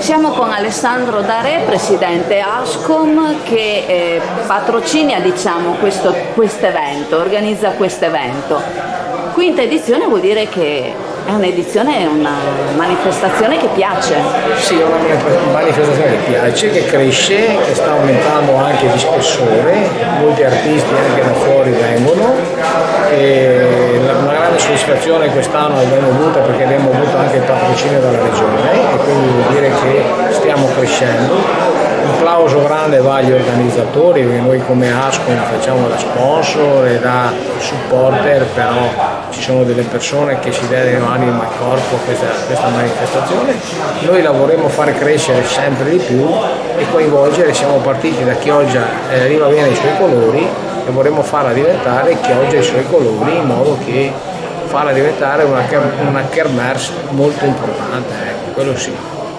Siamo con Alessandro Dare, presidente Ascom, che patrocina, diciamo, questo evento, organizza questo evento. Quinta edizione vuol dire che è un'edizione, è una manifestazione che piace. Sì, è una manifestazione che piace, che cresce, che sta aumentando anche di spessore, molti artisti anche da fuori vengono e una grande soddisfazione quest'anno l'abbiamo avuta perché abbiamo avuto anche il patrocinio dalla regione e quindi vuol dire che stiamo crescendo. Un plauso grande va agli organizzatori, perché noi come Ascom facciamo da sponsor e da supporter, però ci sono delle persone che si dedicano anima e corpo a questa manifestazione. Noi lavoriamo a fare crescere sempre di più e coinvolgere, siamo partiti da Chioggia Riva Bene i suoi colori e vorremmo farla diventare Chioggia i suoi colori in modo che farla diventare una kermesse molto importante, ecco, quello sì.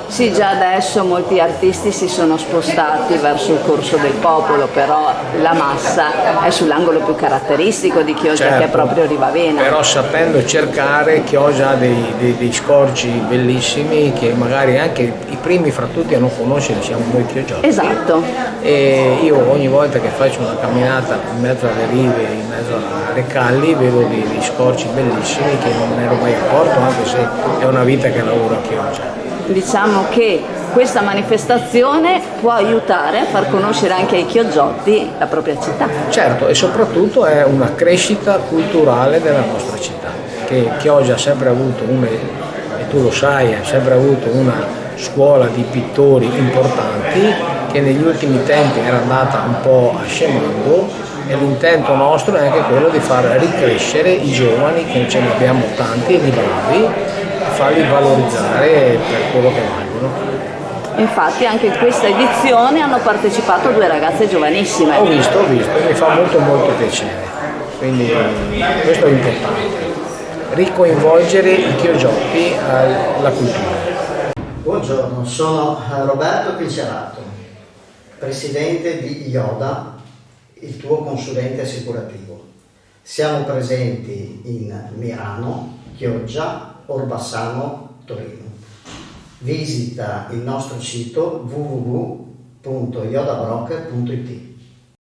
Sì, già adesso molti artisti si sono spostati verso il Corso del Popolo, però la massa è sull'angolo più caratteristico di Chioggia, certo, che è proprio Rivavena. Però sapendo cercare, Chioggia ha dei scorci bellissimi che magari anche i primi fra tutti a non conoscere siamo noi chioggioti. Esatto. E io ogni volta che faccio una camminata in mezzo alle rive, in mezzo alle calli, vedo dei scorci bellissimi che non me ne ero mai accorto, anche se è una vita che lavoro a Chioggia. Diciamo che questa manifestazione può aiutare a far conoscere anche ai chioggiotti la propria città. Certo, e soprattutto è una crescita culturale della nostra città, che Chioggia ha sempre avuto e tu lo sai, ha sempre avuto una scuola di pittori importanti che negli ultimi tempi era andata un po' scemando e l'intento nostro è anche quello di far ricrescere i giovani, che ce ne abbiamo tanti e di bravi, farli valorizzare per quello che valgono. Infatti anche in questa edizione hanno partecipato 2 ragazze giovanissime. Ho visto, mi fa molto piacere, quindi questo è importante, ricoinvolgere i chiogiotti alla cultura. Buongiorno, sono Roberto Cricerato, presidente di IODA, il tuo consulente assicurativo. Siamo presenti in Mirano, Chioggia, Orbassano, Torino. Visita il nostro sito www.iodabroker.it.